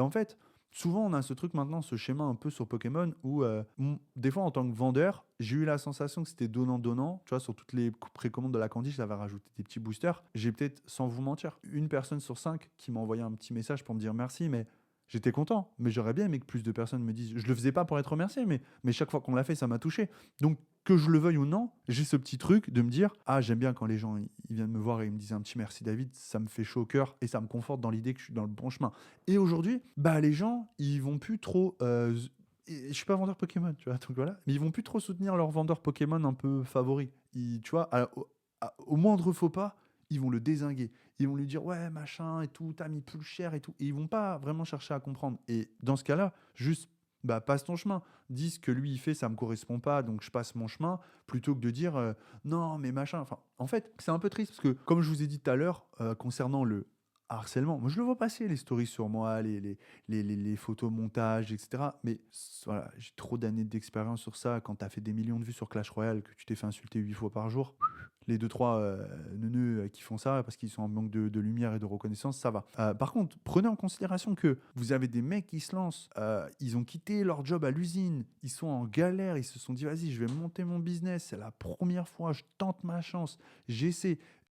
En fait, souvent, on a ce truc maintenant, ce schéma un peu sur Pokémon où, des fois, en tant que vendeur, j'ai eu la sensation que c'était donnant-donnant. Tu vois, sur toutes les précommandes de la Candy, j'avais rajouté des petits boosters. J'ai peut-être, sans vous mentir, une personne sur 5 qui m'a envoyé un petit message pour me dire merci, mais j'étais content. Mais j'aurais bien aimé que plus de personnes me disent. Je le faisais pas pour être remercié, mais chaque fois qu'on l'a fait, ça m'a touché. Donc, que je le veuille ou non, j'ai ce petit truc de me dire, ah, j'aime bien quand les gens ils viennent me voir et ils me disent un petit merci David, ça me fait chaud au cœur et ça me conforte dans l'idée que je suis dans le bon chemin. Et aujourd'hui, bah, les gens, ils vont plus trop. Et je suis pas vendeur Pokémon, tu vois, donc voilà. Mais ils vont plus trop soutenir leur vendeur Pokémon un peu favori. Tu vois, au moindre faux pas, ils vont le dézinguer. Ils vont lui dire, ouais, machin et tout, t'as mis plus cher et tout. Et ils vont pas vraiment chercher à comprendre. Et dans ce cas-là, juste, bah, passe ton chemin. Dis ce que lui, il fait, ça me correspond pas, donc je passe mon chemin, plutôt que de dire, non, mais machin. Enfin, en fait, c'est un peu triste parce que, comme je vous ai dit tout à l'heure, concernant le harcèlement. Moi, je le vois passer, les stories sur moi, les photos montages, etc. Mais voilà, j'ai trop d'années d'expérience sur ça. Quand tu as fait des millions de vues sur Clash Royale, que tu t'es fait insulter 8 fois par jour, les deux trois neuneux qui font ça parce qu'ils sont en manque de lumière et de reconnaissance, ça va. Par contre, prenez en considération que vous avez des mecs qui se lancent, ils ont quitté leur job à l'usine, ils sont en galère, ils se sont dit, vas-y, je vais monter mon business, c'est la première fois, je tente ma chance, j'essaie.